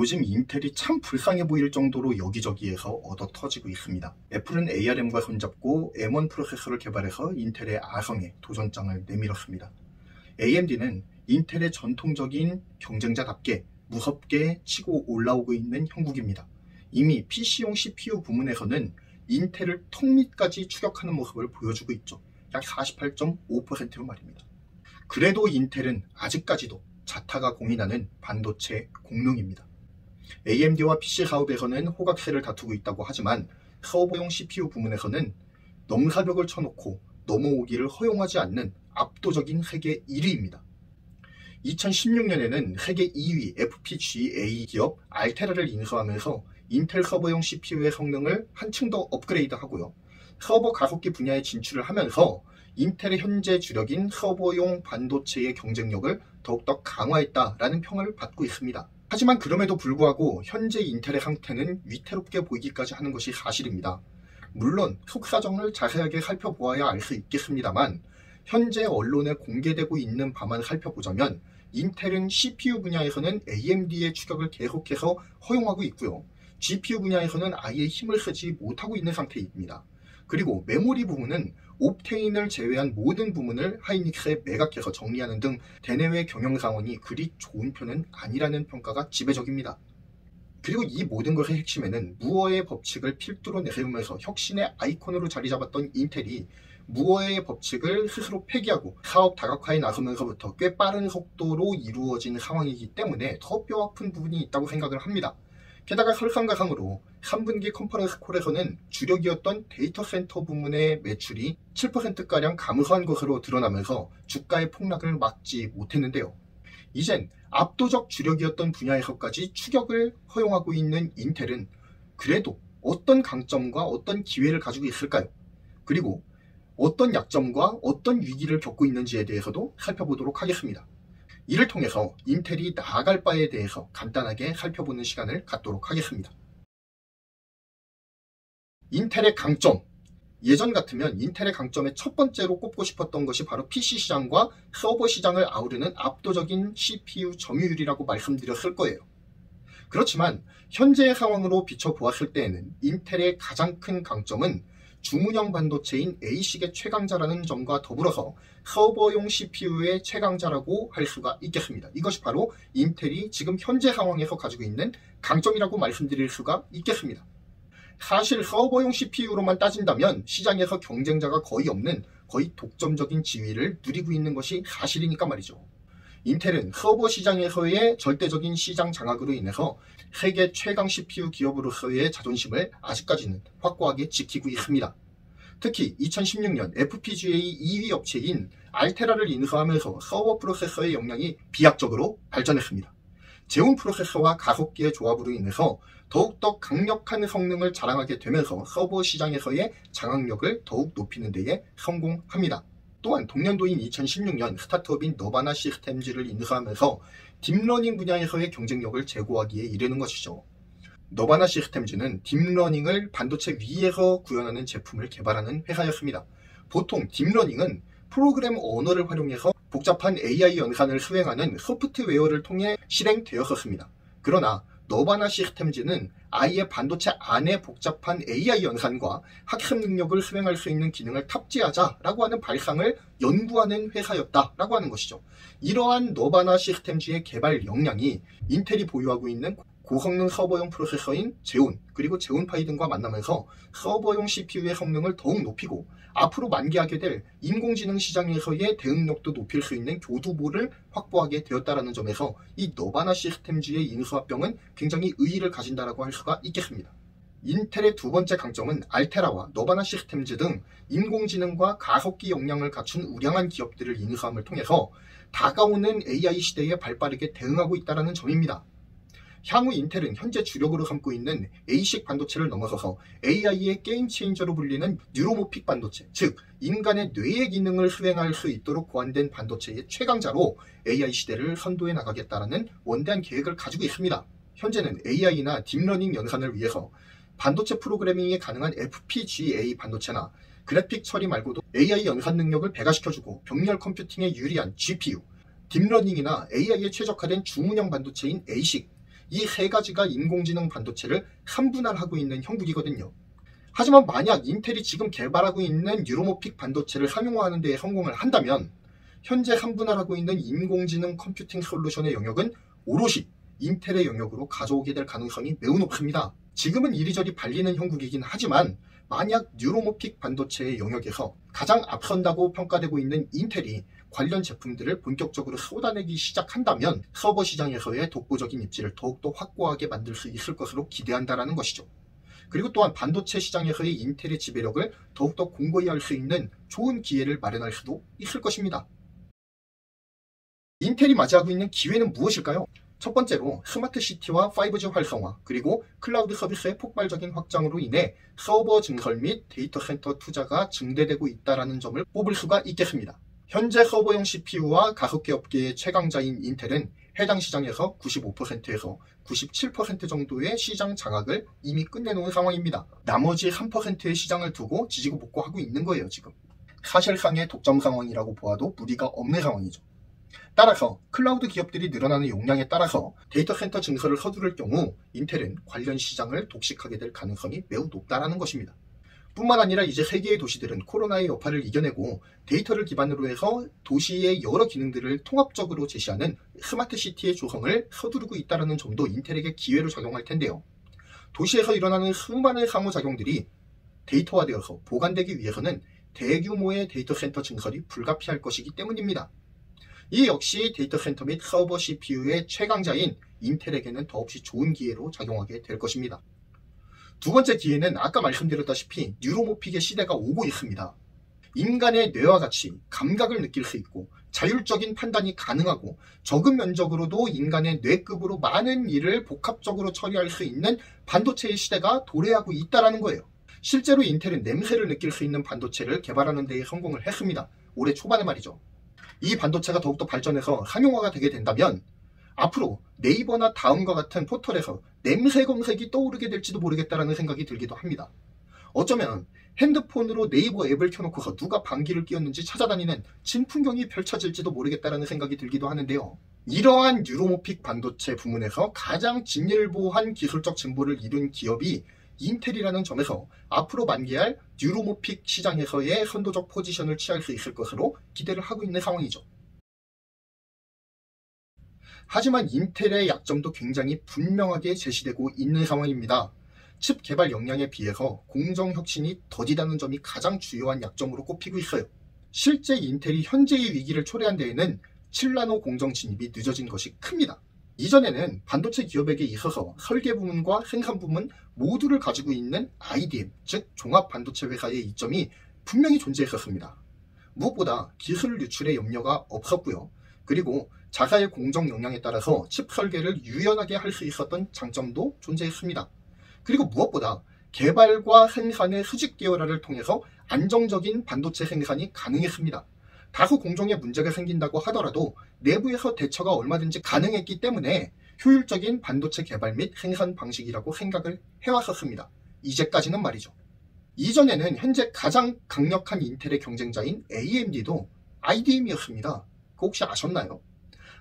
요즘 인텔이 참 불쌍해 보일 정도로 여기저기에서 얻어 터지고 있습니다. 애플은 ARM과 손잡고 M1 프로세서를 개발해서 인텔의 아성에 도전장을 내밀었습니다. AMD는 인텔의 전통적인 경쟁자답게 무섭게 치고 올라오고 있는 형국입니다. 이미 PC용 CPU 부문에서는 인텔을 턱밑까지 추격하는 모습을 보여주고 있죠. 약 48.5%로 말입니다. 그래도 인텔은 아직까지도 자타가 공인하는 반도체 공룡입니다. AMD와 PC 사업에서는 호각세를 다투고 있다고 하지만 서버용 CPU 부문에서는 넘사벽을 쳐놓고 넘어오기를 허용하지 않는 압도적인 세계 1위입니다. 2016년에는 세계 2위 FPGA 기업 알테라를 인수하면서 인텔 서버용 CPU의 성능을 한층 더 업그레이드하고요. 서버 가속기 분야에 진출을 하면서 인텔의 현재 주력인 서버용 반도체의 경쟁력을 더욱더 강화했다라는 평을 받고 있습니다. 하지만 그럼에도 불구하고 현재 인텔의 상태는 위태롭게 보이기까지 하는 것이 사실입니다. 물론 속사정을 자세하게 살펴보아야 알 수 있겠습니다만 현재 언론에 공개되고 있는 바만 살펴보자면 인텔은 CPU 분야에서는 AMD의 추격을 계속해서 허용하고 있고요. GPU 분야에서는 아예 힘을 쓰지 못하고 있는 상태입니다. 그리고 메모리 부문은 옵테인을 제외한 모든 부문을 하이닉스에 매각해서 정리하는 등 대내외 경영 상황이 그리 좋은 편은 아니라는 평가가 지배적입니다. 그리고 이 모든 것의 핵심에는 무어의 법칙을 필두로 내세우면서 혁신의 아이콘으로 자리 잡았던 인텔이 무어의 법칙을 스스로 폐기하고 사업 다각화에 나서면서부터 꽤 빠른 속도로 이루어진 상황이기 때문에 더 뼈아픈 부분이 있다고 생각을 합니다. 게다가 설상가상으로 3분기 컨퍼런스 콜에서는 주력이었던 데이터 센터 부문의 매출이 7%가량 감소한 것으로 드러나면서 주가의 폭락을 막지 못했는데요. 이젠 압도적 주력이었던 분야에서까지 추격을 허용하고 있는 인텔은 그래도 어떤 강점과 어떤 기회를 가지고 있을까요? 그리고 어떤 약점과 어떤 위기를 겪고 있는지에 대해서도 살펴보도록 하겠습니다. 이를 통해서 인텔이 나아갈 바에 대해서 간단하게 살펴보는 시간을 갖도록 하겠습니다. 인텔의 강점. 예전 같으면 인텔의 강점의 첫 번째로 꼽고 싶었던 것이 바로 PC 시장과 서버 시장을 아우르는 압도적인 CPU 점유율이라고 말씀드렸을 거예요. 그렇지만 현재의 상황으로 비춰보았을 때에는 인텔의 가장 큰 강점은 주문형 반도체인 A식의 최강자라는 점과 더불어서 서버용 CPU의 최강자라고 할 수가 있겠습니다. 이것이 바로 인텔이 지금 현재 상황에서 가지고 있는 강점이라고 말씀드릴 수가 있겠습니다. 사실 서버용 CPU로만 따진다면 시장에서 경쟁자가 거의 없는 거의 독점적인 지위를 누리고 있는 것이 사실이니까 말이죠. 인텔은 서버 시장에서의 절대적인 시장 장악으로 인해서 세계 최강 CPU 기업으로서의 자존심을 아직까지는 확고하게 지키고 있습니다. 특히 2016년 FPGA 2위 업체인 알테라를 인수하면서 서버 프로세서의 역량이 비약적으로 발전했습니다. 제온 프로세서와 가속기의 조합으로 인해서 더욱더 강력한 성능을 자랑하게 되면서 서버 시장에서의 장악력을 더욱 높이는 데에 성공합니다. 또한 동년도인 2016년 스타트업인 너바나 시스템즈를 인수하면서 딥러닝 분야에서의 경쟁력을 제고하기에 이르는 것이죠. 너바나 시스템즈는 딥러닝을 반도체 위에서 구현하는 제품을 개발하는 회사였습니다. 보통 딥러닝은 프로그램 언어를 활용해서 복잡한 AI 연산을 수행하는 소프트웨어를 통해 실행되었었습니다. 그러나 너바나 시스템즈는 아예 반도체 안에 복잡한 AI 연산과 학습 능력을 수행할 수 있는 기능을 탑재하자라고 하는 발상을 연구하는 회사였다라고 하는 것이죠. 이러한 너바나 시스템즈의 개발 역량이 인텔이 보유하고 있는 고성능 서버용 프로세서인 제온 그리고 제온파이 등과 만나면서 서버용 CPU의 성능을 더욱 높이고 앞으로 만개하게 될 인공지능 시장에서의 대응력도 높일 수 있는 교두보를 확보하게 되었다는 점에서 이 너바나 시스템즈의 인수합병은 굉장히 의의를 가진다라고 할 수가 있겠습니다. 인텔의 두 번째 강점은 알테라와 너바나 시스템즈 등 인공지능과 가속기 역량을 갖춘 우량한 기업들을 인수함을 통해서 다가오는 AI 시대에 발빠르게 대응하고 있다는 점입니다. 향후 인텔은 현재 주력으로 삼고 있는 A식 반도체를 넘어서서 AI의 게임 체인저로 불리는 뉴로모픽 반도체, 즉 인간의 뇌의 기능을 수행할 수 있도록 고안된 반도체의 최강자로 AI 시대를 선도해 나가겠다는 원대한 계획을 가지고 있습니다. 현재는 AI나 딥러닝 연산을 위해서 반도체 프로그래밍이 가능한 FPGA 반도체나 그래픽 처리 말고도 AI 연산 능력을 배가시켜주고 병렬 컴퓨팅에 유리한 GPU, 딥러닝이나 AI에 최적화된 주문형 반도체인 A식, 이 세 가지가 인공지능 반도체를 3분할하고 있는 형국이거든요. 하지만 만약 인텔이 지금 개발하고 있는 뉴로모픽 반도체를 상용화하는 데 성공을 한다면 현재 3분할하고 있는 인공지능 컴퓨팅 솔루션의 영역은 오롯이 인텔의 영역으로 가져오게 될 가능성이 매우 높습니다. 지금은 이리저리 발리는 형국이긴 하지만 만약 뉴로모픽 반도체의 영역에서 가장 앞선다고 평가되고 있는 인텔이 관련 제품들을 본격적으로 쏟아내기 시작한다면 서버 시장에서의 독보적인 입지를 더욱더 확고하게 만들 수 있을 것으로 기대한다는 것이죠. 그리고 또한 반도체 시장에서의 인텔의 지배력을 더욱더 공고히 할 수 있는 좋은 기회를 마련할 수도 있을 것입니다. 인텔이 맞이하고 있는 기회는 무엇일까요? 첫 번째로 스마트 시티와 5G 활성화, 그리고 클라우드 서비스의 폭발적인 확장으로 인해 서버 증설 및 데이터 센터 투자가 증대되고 있다는 점을 뽑을 수가 있겠습니다. 현재 서버용 CPU와 가속기 업계의 최강자인 인텔은 해당 시장에서 95%에서 97% 정도의 시장 장악을 이미 끝내놓은 상황입니다. 나머지 3%의 시장을 두고 지지고 볶고하고 있는 거예요, 지금. 사실상의 독점 상황이라고 보아도 무리가 없는 상황이죠. 따라서 클라우드 기업들이 늘어나는 용량에 따라서 데이터 센터 증설을 서두를 경우 인텔은 관련 시장을 독식하게 될 가능성이 매우 높다는 것입니다. 뿐만 아니라 이제 세계의 도시들은 코로나의 여파를 이겨내고 데이터를 기반으로 해서 도시의 여러 기능들을 통합적으로 제시하는 스마트 시티의 조성을 서두르고 있다는 점도 인텔에게 기회로 작용할 텐데요. 도시에서 일어나는 수많은 상호작용들이 데이터화되어서 보관되기 위해서는 대규모의 데이터 센터 증설이 불가피할 것이기 때문입니다. 이 역시 데이터 센터 및 서버 CPU의 최강자인 인텔에게는 더없이 좋은 기회로 작용하게 될 것입니다. 두 번째 기회는 아까 말씀드렸다시피 뉴로모픽의 시대가 오고 있습니다. 인간의 뇌와 같이 감각을 느낄 수 있고 자율적인 판단이 가능하고 적은 면적으로도 인간의 뇌급으로 많은 일을 복합적으로 처리할 수 있는 반도체의 시대가 도래하고 있다는 거예요. 실제로 인텔은 냄새를 느낄 수 있는 반도체를 개발하는 데 성공을 했습니다. 올해 초반에 말이죠. 이 반도체가 더욱더 발전해서 상용화가 되게 된다면 앞으로 네이버나 다음과 같은 포털에서 냄새 검색이 떠오르게 될지도 모르겠다는 생각이 들기도 합니다. 어쩌면 핸드폰으로 네이버 앱을 켜놓고서 누가 방귀를 뀌었는지 찾아다니는 진풍경이 펼쳐질지도 모르겠다는 생각이 들기도 하는데요. 이러한 뉴로모픽 반도체 부문에서 가장 진일보한 기술적 진보를 이룬 기업이 인텔이라는 점에서 앞으로 만개할 뉴로모픽 시장에서의 선도적 포지션을 취할 수 있을 것으로 기대를 하고 있는 상황이죠. 하지만 인텔의 약점도 굉장히 분명하게 제시되고 있는 상황입니다. 칩 개발 역량에 비해서 공정 혁신이 더디다는 점이 가장 주요한 약점으로 꼽히고 있어요. 실제 인텔이 현재의 위기를 초래한 데에는 7나노 공정 진입이 늦어진 것이 큽니다. 이전에는 반도체 기업에게 있어서 설계 부문과 생산 부문 모두를 가지고 있는 IDM, 즉 종합 반도체 회사의 이점이 분명히 존재했었습니다. 무엇보다 기술 유출의 염려가 없었고요. 그리고 자사의 공정 역량에 따라서 칩 설계를 유연하게 할 수 있었던 장점도 존재했습니다. 그리고 무엇보다 개발과 생산의 수직 계열화를 통해서 안정적인 반도체 생산이 가능했습니다. 다소 공정에 문제가 생긴다고 하더라도 내부에서 대처가 얼마든지 가능했기 때문에 효율적인 반도체 개발 및 생산 방식이라고 생각을 해왔었습니다. 이제까지는 말이죠. 이전에는 현재 가장 강력한 인텔의 경쟁자인 AMD도 IDM이었습니다. 그거 혹시 아셨나요?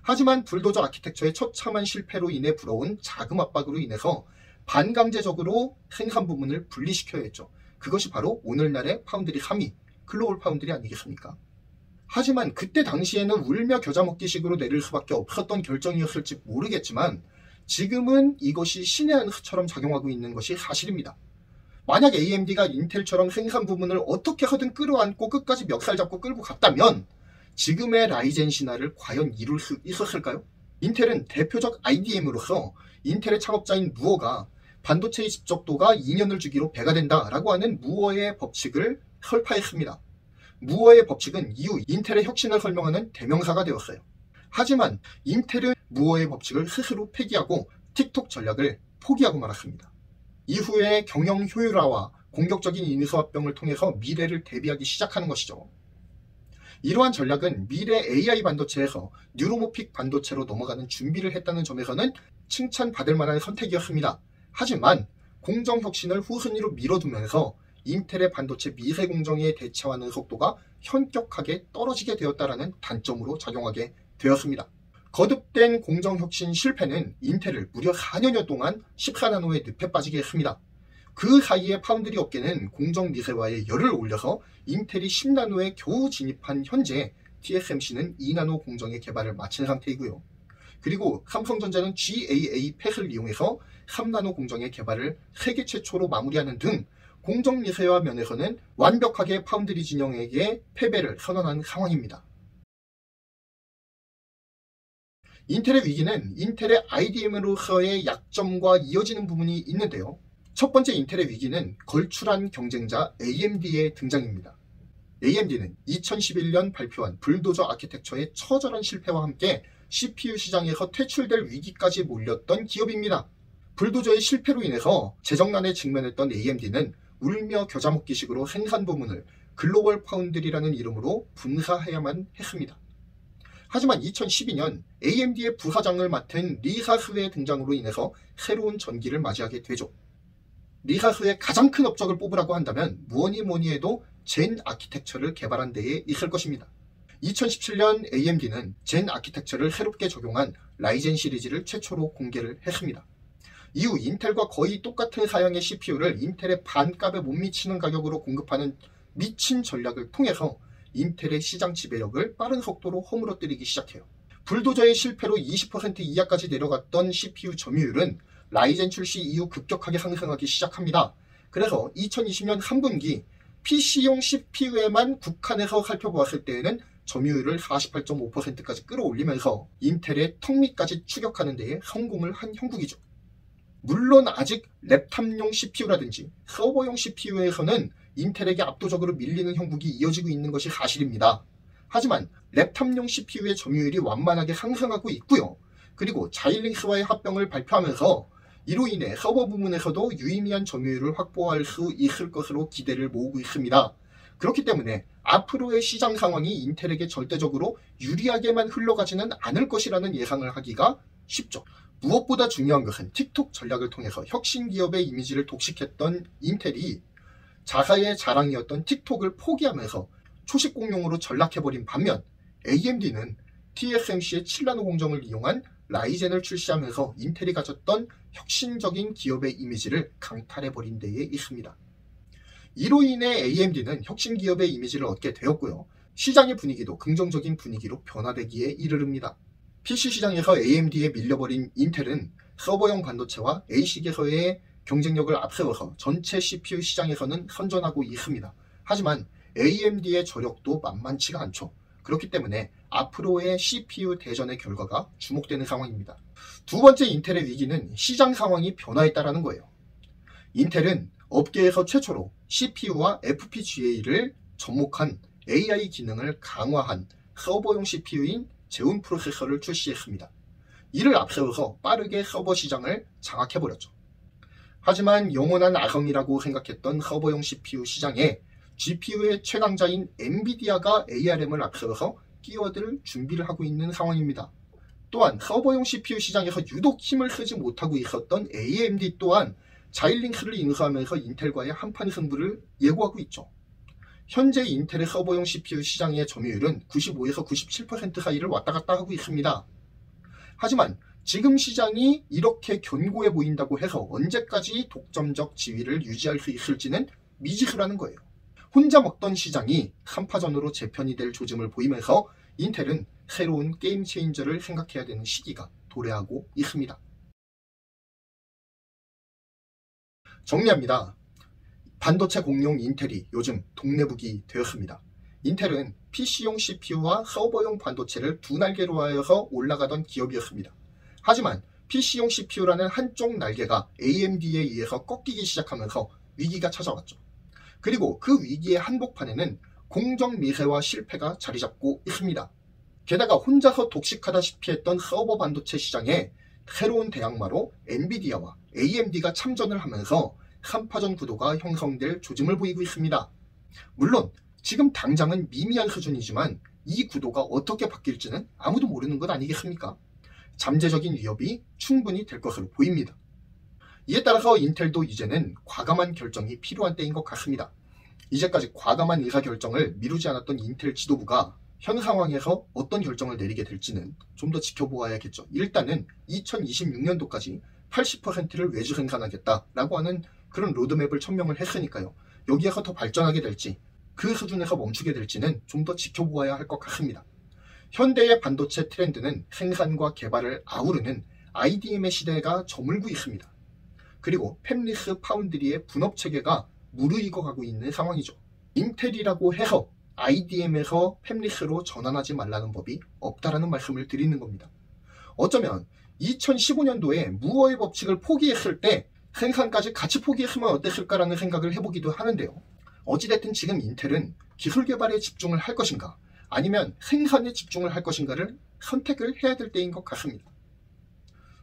하지만 불도저 아키텍처의 처참한 실패로 인해 불어온 자금 압박으로 인해서 반강제적으로 생산 부문을 분리시켜야 했죠. 그것이 바로 오늘날의 파운드리 3위, 글로벌 파운드리 아니겠습니까? 하지만 그때 당시에는 울며 겨자 먹기식으로 내릴 수밖에 없었던 결정이었을지 모르겠지만 지금은 이것이 신의 한 수처럼 작용하고 있는 것이 사실입니다. 만약 AMD가 인텔처럼 생산 부문을 어떻게 하든 끌어안고 끝까지 멱살 잡고 끌고 갔다면 지금의 라이젠 신화를 과연 이룰 수 있었을까요? 인텔은 대표적 IDM으로서 인텔의 창업자인 무어가 반도체의 집적도가 2년을 주기로 배가 된다라고 하는 무어의 법칙을 설파했습니다. 무어의 법칙은 이후 인텔의 혁신을 설명하는 대명사가 되었어요. 하지만 인텔은 무어의 법칙을 스스로 폐기하고 틱톡 전략을 포기하고 말았습니다. 이후에 경영 효율화와 공격적인 인수합병을 통해서 미래를 대비하기 시작하는 것이죠. 이러한 전략은 미래 AI 반도체에서 뉴로모픽 반도체로 넘어가는 준비를 했다는 점에서는 칭찬받을 만한 선택이었습니다. 하지만 공정혁신을 후순위로 밀어두면서 인텔의 반도체 미세 공정에 대처하는 속도가 현격하게 떨어지게 되었다는 단점으로 작용하게 되었습니다. 거듭된 공정혁신 실패는 인텔을 무려 4년여 동안 14나노의 늪에 빠지게 했습니다. 그 사이에 파운드리 업계는 공정 미세화에 열을 올려서 인텔이 10나노에 겨우 진입한 현재 TSMC는 2나노 공정의 개발을 마친 상태이고요. 그리고 삼성전자는 GAA 팻을 이용해서 3나노 공정의 개발을 세계 최초로 마무리하는 등 공정 미세화 면에서는 완벽하게 파운드리 진영에게 패배를 선언한 상황입니다. 인텔의 위기는 인텔의 IDM으로서의 약점과 이어지는 부분이 있는데요. 첫 번째 인텔의 위기는 걸출한 경쟁자 AMD의 등장입니다. AMD는 2011년 발표한 불도저 아키텍처의 처절한 실패와 함께 CPU 시장에서 퇴출될 위기까지 몰렸던 기업입니다. 불도저의 실패로 인해서 재정난에 직면했던 AMD는 울며 겨자 먹기식으로 생산 부문을 글로벌 파운드리라는 이름으로 분사해야만 했습니다. 하지만 2012년 AMD의 부사장을 맡은 리사스의 등장으로 인해서 새로운 전기를 맞이하게 되죠. 리사스의 가장 큰 업적을 뽑으라고 한다면 뭐니 해도 젠 아키텍처를 개발한 데에 있을 것입니다. 2017년 AMD는 젠 아키텍처를 새롭게 적용한 라이젠 시리즈를 최초로 공개를 했습니다. 이후 인텔과 거의 똑같은 사양의 CPU를 인텔의 반값에 못 미치는 가격으로 공급하는 미친 전략을 통해서 인텔의 시장 지배력을 빠른 속도로 허물어뜨리기 시작해요. 불도저의 실패로 20% 이하까지 내려갔던 CPU 점유율은 라이젠 출시 이후 급격하게 상승하기 시작합니다. 그래서 2020년 3분기 PC용 CPU에만 국한해서 살펴보았을 때에는 점유율을 48.5%까지 끌어올리면서 인텔의 턱밑까지 추격하는 데에 성공을 한 형국이죠. 물론 아직 랩탑용 CPU라든지 서버용 CPU에서는 인텔에게 압도적으로 밀리는 형국이 이어지고 있는 것이 사실입니다. 하지만 랩탑용 CPU의 점유율이 완만하게 상승하고 있고요. 그리고 자일링스와의 합병을 발표하면서 이로 인해 서버 부문에서도 유의미한 점유율을 확보할 수 있을 것으로 기대를 모으고 있습니다. 그렇기 때문에 앞으로의 시장 상황이 인텔에게 절대적으로 유리하게만 흘러가지는 않을 것이라는 예상을 하기가 쉽죠. 무엇보다 중요한 것은 틱톡 전략을 통해서 혁신 기업의 이미지를 독식했던 인텔이 자사의 자랑이었던 틱톡을 포기하면서 초식 공룡으로 전락해버린 반면 AMD는 TSMC의 7나노 공정을 이용한 라이젠을 출시하면서 인텔이 가졌던 혁신적인 기업의 이미지를 강탈해버린 데에 있습니다. 이로 인해 AMD는 혁신 기업의 이미지를 얻게 되었고요. 시장의 분위기도 긍정적인 분위기로 변화되기에 이르릅니다. PC 시장에서 AMD에 밀려버린 인텔은 서버용 반도체와 ASIC에서의 경쟁력을 앞세워서 전체 CPU 시장에서는 선전하고 있습니다. 하지만 AMD의 저력도 만만치가 않죠. 그렇기 때문에 앞으로의 CPU 대전의 결과가 주목되는 상황입니다. 두 번째 인텔의 위기는 시장 상황이 변화했다는 거예요. 인텔은 업계에서 최초로 CPU와 FPGA를 접목한 AI 기능을 강화한 서버용 CPU인 제온 프로세서를 출시했습니다. 이를 앞세워서 빠르게 서버 시장을 장악해버렸죠. 하지만 영원한 아성이라고 생각했던 서버용 CPU 시장에 GPU의 최강자인 엔비디아가 ARM을 앞세워서 끼어들 준비를 하고 있는 상황입니다. 또한 서버용 CPU 시장에서 유독 힘을 쓰지 못하고 있었던 AMD 또한 자일링스를 인수하면서 인텔과의 한판 승부를 예고하고 있죠. 현재 인텔의 서버용 CPU 시장의 점유율은 95에서 97% 사이를 왔다 갔다 하고 있습니다. 하지만 지금 시장이 이렇게 견고해 보인다고 해서 언제까지 독점적 지위를 유지할 수 있을지는 미지수라는 거예요. 혼자 먹던 시장이 한파전으로 재편이 될 조짐을 보이면서 인텔은 새로운 게임 체인저를 생각해야 되는 시기가 도래하고 있습니다. 정리합니다. 반도체 공룡 인텔이 요즘 동네북이 되었습니다. 인텔은 PC용 CPU와 서버용 반도체를 두 날개로 하여서 올라가던 기업이었습니다. 하지만 PC용 CPU라는 한쪽 날개가 AMD에 의해서 꺾이기 시작하면서 위기가 찾아왔죠. 그리고 그 위기의 한복판에는 공정 미세화 실패가 자리잡고 있습니다. 게다가 혼자서 독식하다시피 했던 서버 반도체 시장에 새로운 대항마로 엔비디아와 AMD가 참전을 하면서 한파전 구도가 형성될 조짐을 보이고 있습니다. 물론 지금 당장은 미미한 수준이지만 이 구도가 어떻게 바뀔지는 아무도 모르는 것 아니겠습니까? 잠재적인 위협이 충분히 될 것으로 보입니다. 이에 따라서 인텔도 이제는 과감한 결정이 필요한 때인 것 같습니다. 이제까지 과감한 의사결정을 미루지 않았던 인텔 지도부가 현 상황에서 어떤 결정을 내리게 될지는 좀 더 지켜보아야겠죠. 일단은 2026년도까지 80%를 외주 생산하겠다라고 하는 그런 로드맵을 천명을 했으니까요. 여기에서 더 발전하게 될지 그 수준에서 멈추게 될지는 좀 더 지켜보아야 할 것 같습니다. 현대의 반도체 트렌드는 생산과 개발을 아우르는 IDM의 시대가 저물고 있습니다. 그리고 팹리스 파운드리의 분업 체계가 무르익어 가고 있는 상황이죠. 인텔이라고 해서 IDM에서 팹리스로 전환하지 말라는 법이 없다라는 말씀을 드리는 겁니다. 어쩌면 2015년도에 무어의 법칙을 포기했을 때 생산까지 같이 포기했으면 어땠을까라는 생각을 해보기도 하는데요. 어찌됐든 지금 인텔은 기술 개발에 집중을 할 것인가 아니면 생산에 집중을 할 것인가를 선택을 해야 될 때인 것 같습니다.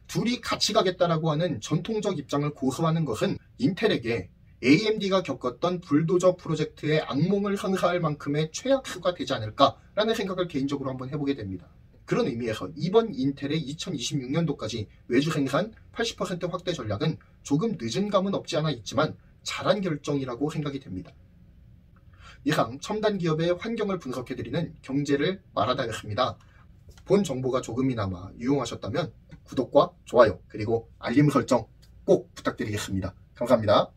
둘이 같이 가겠다라고 하는 전통적 입장을 고수하는 것은 인텔에게 AMD가 겪었던 불도저 프로젝트의 악몽을 선사할 만큼의 최악수가 되지 않을까라는 생각을 개인적으로 한번 해보게 됩니다. 그런 의미에서 이번 인텔의 2026년도까지 외주 생산 80% 확대 전략은 조금 늦은 감은 없지 않아 있지만 잘한 결정이라고 생각이 됩니다. 이상 첨단 기업의 환경을 분석해드리는 경제를 말하다였습니다. 본 정보가 조금이나마 유용하셨다면 구독과 좋아요 그리고 알림 설정 꼭 부탁드리겠습니다. 감사합니다.